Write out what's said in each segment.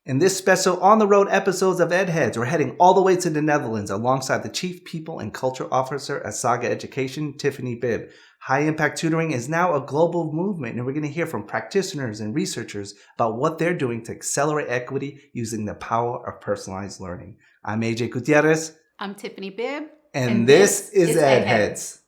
In this special on-the-road episodes of EdHeads, we're heading all the way to the Netherlands alongside the Chief People and Culture Officer at Saga Education, Tiffani Bibb. High-impact tutoring is now a global movement, and we're going to hear from practitioners and researchers about what they're doing to accelerate equity using the power of personalized learning. I'm AJ Gutierrez. I'm Tiffani Bibb. And this is EdHeads.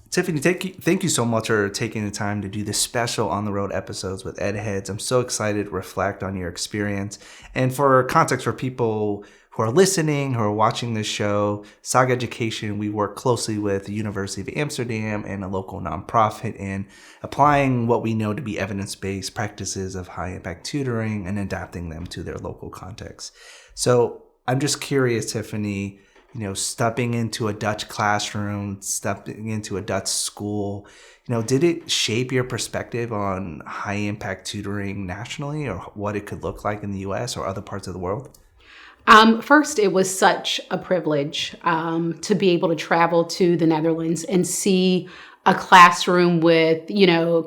Tiffani, thank you so much for taking the time to do this special on-the-road episodes with EdHeads. I'm so excited to reflect on your experience. And for context for people who are listening, who are watching this show, Saga Education, we work closely with the University of Amsterdam and a local nonprofit in applying what we know to be evidence-based practices of high-impact tutoring and adapting them to their local context. So I'm just curious, Tiffani, stepping into a Dutch classroom, stepping into a Dutch school, did it shape your perspective on high impact tutoring nationally or what it could look like in the US or other parts of the world? First, it was such a privilege to be able to travel to the Netherlands and see a classroom with,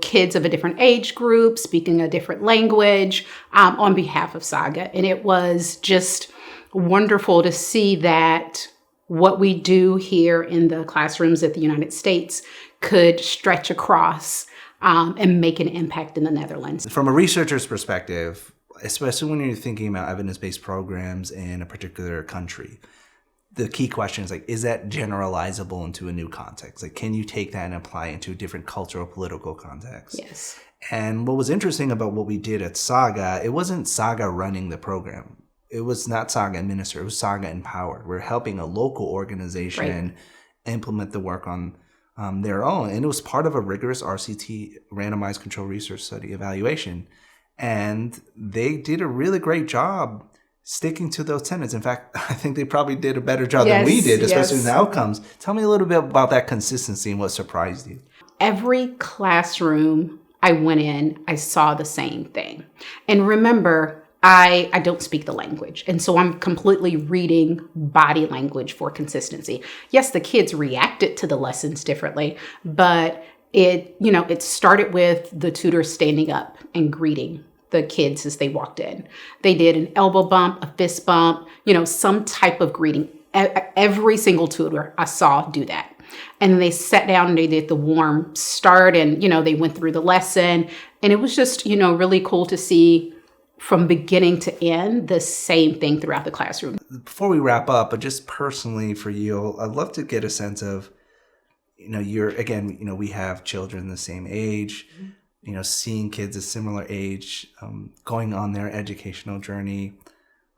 kids of a different age group, speaking a different language on behalf of Saga. And it was just wonderful to see that what we do here in the classrooms at the United States could stretch across and make an impact in the Netherlands. From a researcher's perspective, especially when you're thinking about evidence-based programs in a particular country, the key question is is that generalizable into a new context? Can you take that and apply it into a different cultural, political context? Yes. And what was interesting about what we did at Saga, it wasn't Saga running the program. It was not Saga Administer, it was Saga Empowered. We're helping a local organization implement the work on their own. And it was part of a rigorous RCT, randomized control research study evaluation. And they did a really great job sticking to those tenets. In fact, I think they probably did a better job than we did, especially in the outcomes. Tell me a little bit about that consistency and what surprised you. Every classroom I went in, I saw the same thing. And remember, I don't speak the language. And so I'm completely reading body language for consistency. Yes, the kids reacted to the lessons differently, but it started with the tutor standing up and greeting the kids as they walked in. They did an elbow bump, a fist bump, some type of greeting. Every single tutor I saw do that. And then they sat down and they did the warm start and, they went through the lesson. And it was just, really cool to see from beginning to end, the same thing throughout the classroom. Before we wrap up, but just personally for you, I'd love to get a sense of, we have children the same age, seeing kids a similar age, going on their educational journey.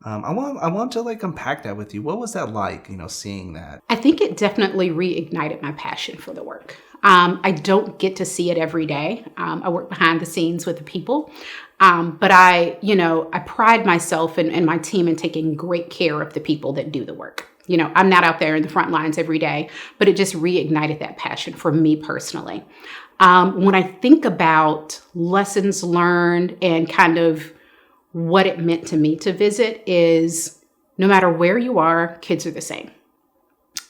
I want to unpack that with you. What was that like, seeing that? I think it definitely reignited my passion for the work. I don't get to see it every day. I work behind the scenes with the people. But I pride myself and my team in taking great care of the people that do the work. I'm not out there in the front lines every day, but it just reignited that passion for me personally. When I think about lessons learned and kind of what it meant to me to visit is no matter where you are, kids are the same.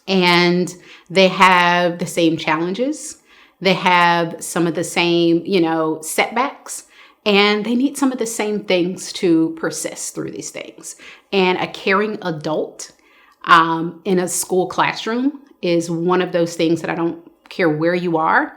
And they have the same challenges. They have some of the same, setbacks. And they need some of the same things to persist through these things. And a caring adult in a school classroom is one of those things that I don't care where you are.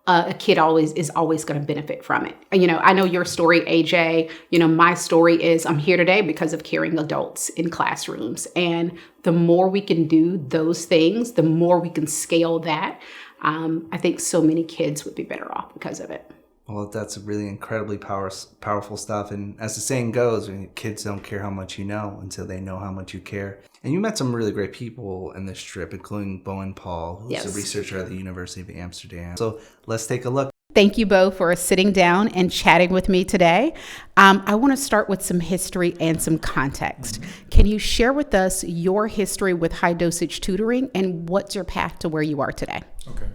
A kid is always going to benefit from it. I know your story, AJ. My story is I'm here today because of caring adults in classrooms. And the more we can do those things, the more we can scale that. I think so many kids would be better off because of it. Well, that's really incredibly powerful stuff. And as the saying goes, kids don't care how much you know until they know how much you care. And you met some really great people in this trip, including Bo Paulle, who's a researcher at the University of Amsterdam. So let's take a look. Thank you, Bo, for sitting down and chatting with me today. I want to start with some history and some context. Can you share with us your history with high-dosage tutoring and what's your path to where you are today? Okay.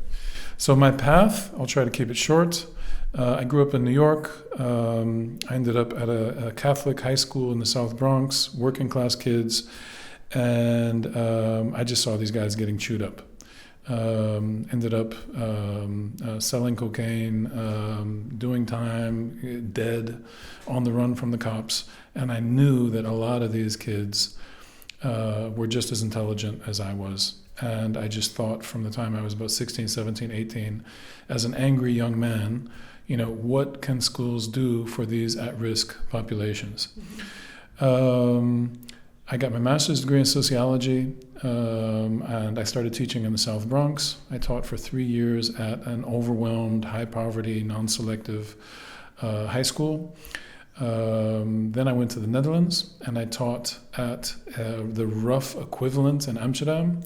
So my path, I'll try to keep it short. I grew up in New York. I ended up at a Catholic high school in the South Bronx, working class kids. And I just saw these guys getting chewed up. Ended up selling cocaine, doing time, dead, on the run from the cops. And I knew that a lot of these kids were just as intelligent as I was. And I just thought from the time I was about 16, 17, 18, as an angry young man, what can schools do for these at-risk populations? I got my master's degree in sociology, and I started teaching in the South Bronx. I taught for 3 years at an overwhelmed, high-poverty, non-selective high school. Then I went to the Netherlands, and I taught at the rough equivalent in Amsterdam.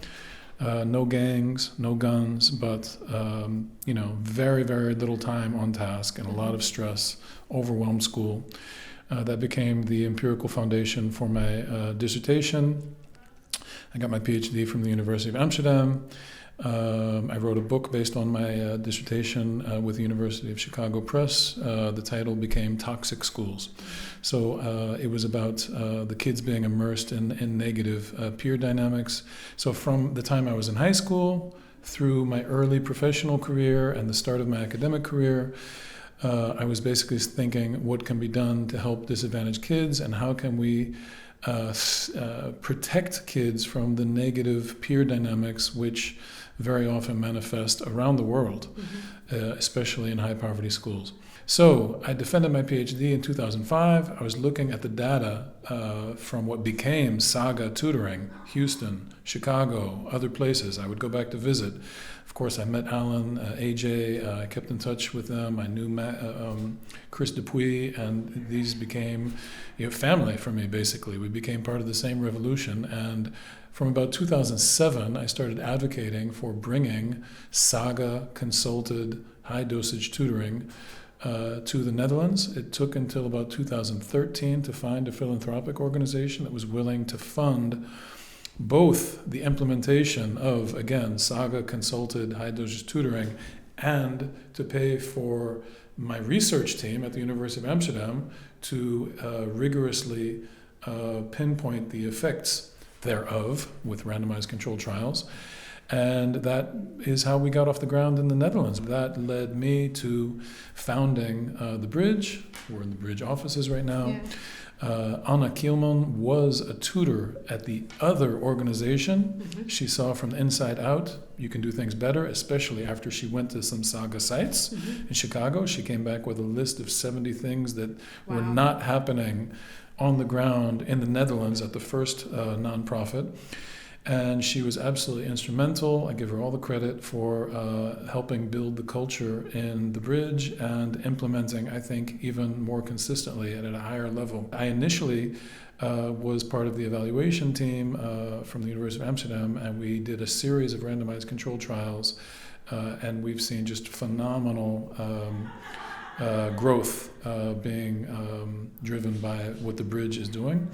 No gangs, no guns, but very, very little time on task and a lot of stress, overwhelmed school. That became the empirical foundation for my dissertation. I got my PhD from the University of Amsterdam. I wrote a book based on my dissertation with the University of Chicago Press. The title became Toxic Schools. So it was about the kids being immersed in negative peer dynamics. So from the time I was in high school through my early professional career and the start of my academic career, I was basically thinking what can be done to help disadvantaged kids, and how can we protect kids from the negative peer dynamics which very often manifest around the world, especially in high poverty schools. So I defended my PhD in 2005. I was looking at the data from what became Saga Tutoring, Houston, Chicago, other places. I would go back to visit. Of course, I met Alan, AJ, I kept in touch with them. I knew Chris Dupuis, and these became family for me, basically. We became part of the same revolution. And from about 2007, I started advocating for bringing Saga consulted high-dosage tutoring to the Netherlands. It took until about 2013 to find a philanthropic organization that was willing to fund both the implementation of, again, Saga consulted high-dosage tutoring, and to pay for my research team at the University of Amsterdam to rigorously pinpoint the effects thereof with randomized controlled trials. And that is how we got off the ground in the Netherlands. That led me to founding the Bridge. We're in the Bridge offices right now. Yeah. Anna Kielman was a tutor at the other organization. She saw from the inside out, you can do things better, especially after she went to some Saga sites in Chicago. She came back with a list of 70 things that were not happening on the ground in the Netherlands at the first nonprofit. And she was absolutely instrumental. I give her all the credit for helping build the culture in the Bridge and implementing, I think, even more consistently and at a higher level. I initially was part of the evaluation team from the University of Amsterdam, and we did a series of randomized controlled trials, and we've seen just phenomenal growth being driven by what the Bridge is doing.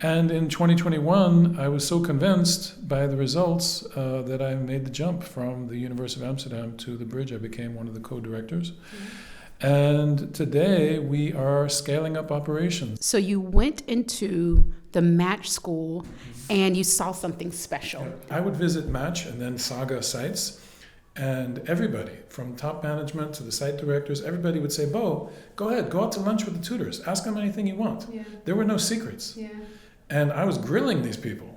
And in 2021, I was so convinced by the results that I made the jump from the University of Amsterdam to the Bridge. I became one of the co-directors. And today we are scaling up operations. So you went into the Match School and you saw something special. Yeah. I would visit Match and then Saga sites, and everybody from top management to the site directors, everybody would say, Bo, go ahead, go out to lunch with the tutors. Ask them anything you want. Yeah. There were no secrets. Yeah. And I was grilling these people,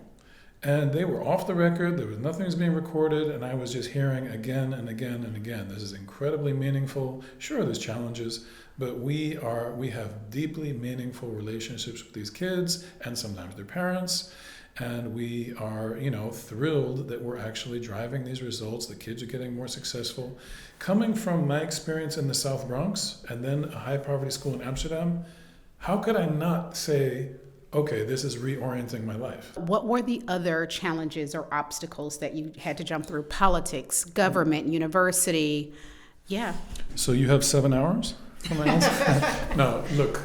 and they were off the record. There was nothing that was being recorded, and I was just hearing again and again and again, this is incredibly meaningful. Sure, there's challenges, but we have deeply meaningful relationships with these kids and sometimes their parents, and we are, thrilled that we're actually driving these results. The kids are getting more successful. Coming from my experience in the South Bronx and then a high poverty school in Amsterdam, how could I not say, okay, this is reorienting my life? What were the other challenges or obstacles that you had to jump through? Politics, government, university, yeah. So you have 7 hours for my answer? No, look,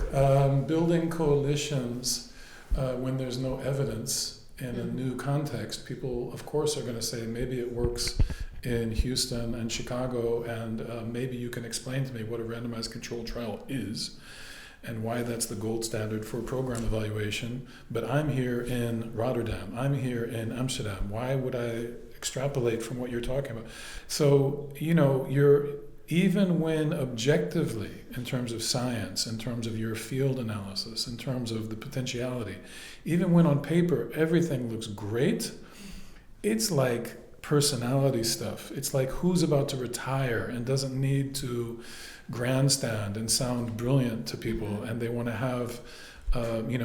building coalitions when there's no evidence in a new context, people, of course, are going to say, maybe it works in Houston and Chicago, and maybe you can explain to me what a randomized controlled trial is. and why that's the gold standard for program evaluation, but I'm here in Rotterdam, I'm here in Amsterdam. Why would I extrapolate from what you're talking about? So, even when objectively, in terms of science, in terms of your field analysis, in terms of the potentiality, even when on paper everything looks great, it's like personality stuff. It's like who's about to retire and doesn't need to grandstand and sound brilliant to people, and they want to have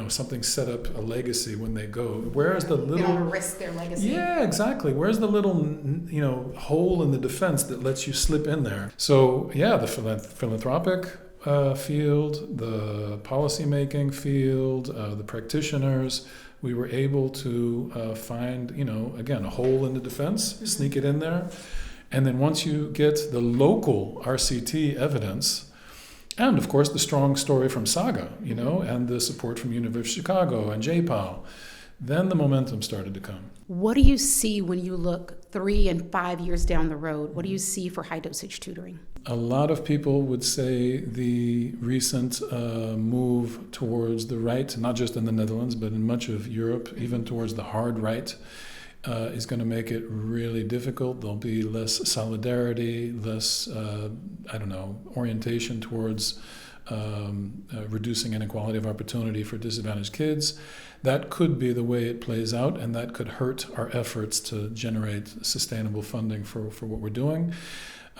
something set up, a legacy when they go. Where's the little... They don't want to risk their legacy. Yeah, exactly. Where's the little, hole in the defense that lets you slip in there? So, yeah, the philanthropic field, the policymaking field, the practitioners, we were able to find, again, a hole in the defense, sneak it in there. And then once you get the local RCT evidence, and of course the strong story from Saga, and the support from University of Chicago and J-PAL, then the momentum started to come. What do you see when you look 3 and 5 years down the road? What do you see for high-dosage tutoring? A lot of people would say the recent move towards the right, not just in the Netherlands, but in much of Europe, even towards the hard right, is going to make it really difficult. There'll be less solidarity, less, orientation towards reducing inequality of opportunity for disadvantaged kids. That could be the way it plays out, and that could hurt our efforts to generate sustainable funding for what we're doing.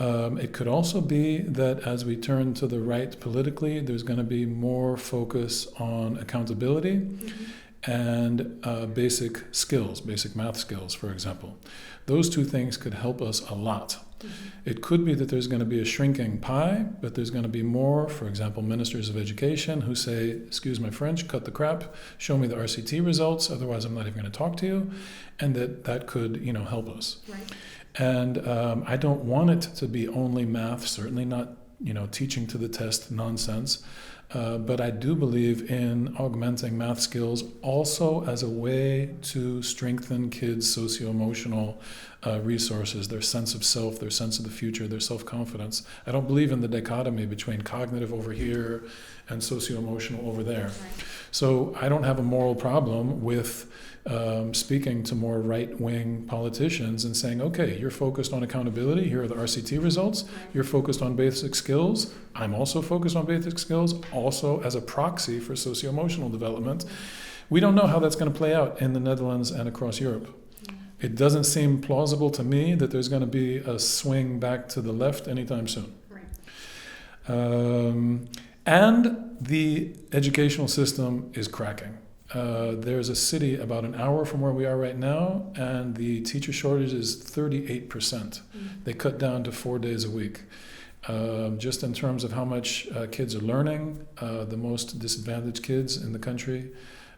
It could also be that as we turn to the right politically, there's going to be more focus on accountability and basic skills, basic math skills, for example. Those two things could help us a lot. It could be that there's going to be a shrinking pie, but there's going to be more, for example, ministers of education who say, excuse my French, cut the crap, show me the RCT results, otherwise I'm not even going to talk to you, and that could, help us. Right. And I don't want it to be only math, certainly not, teaching to the test nonsense. But I do believe in augmenting math skills also as a way to strengthen kids' socio-emotional resources, their sense of self, their sense of the future, their self-confidence. I don't believe in the dichotomy between cognitive over here and socio-emotional over there. Right. So I don't have a moral problem with speaking to more right-wing politicians and saying, okay, you're focused on accountability, here are the RCT results, you're focused on basic skills, I'm also focused on basic skills, also as a proxy for socio-emotional development. We don't know how that's going to play out in the Netherlands and across Europe. It doesn't seem plausible to me that there's going to be a swing back to the left anytime soon. Right. And the educational system is cracking. There's a city about an hour from where we are right now, and the teacher shortage is 38%. They cut down to 4 days a week. Just in terms of how much kids are learning, the most disadvantaged kids in the country,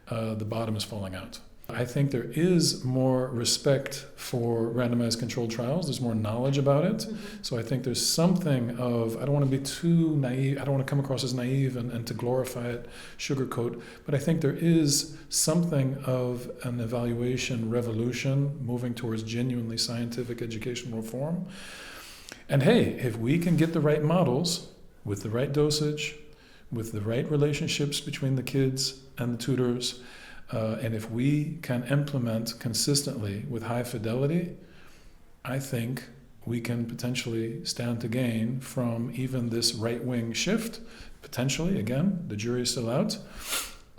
the bottom is falling out. I think there is more respect for randomized controlled trials. There's more knowledge about it. So I think there's something of, I don't want to be too naive, I don't want to come across as naive and to glorify it, sugarcoat, but I think there is something of an evaluation revolution moving towards genuinely scientific educational reform. And hey, if we can get the right models with the right dosage, with the right relationships between the kids and the tutors, and if we can implement consistently with high fidelity, I think we can potentially stand to gain from even this right-wing shift. Potentially, again, the jury is still out,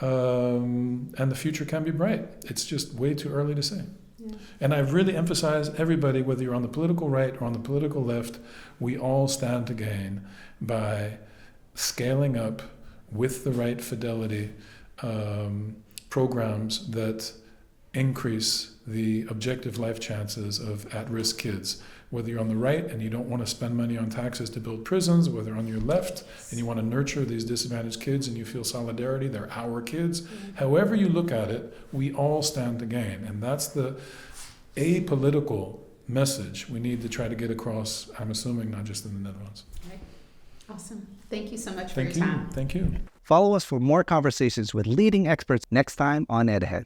and the future can be bright. It's just way too early to say. Yeah. And I really emphasize everybody, whether you're on the political right or on the political left, we all stand to gain by scaling up with the right fidelity programs that increase the objective life chances of at-risk kids. Whether you're on the right and you don't want to spend money on taxes to build prisons, whether on your left and you want to nurture these disadvantaged kids and you feel solidarity, they're our kids. However you look at it, we all stand to gain. And that's the apolitical message we need to try to get across, I'm assuming, not just in the Netherlands. Right. Awesome. Thank you so much for your time. Thank you. Follow us for more conversations with leading experts next time on EdHeads.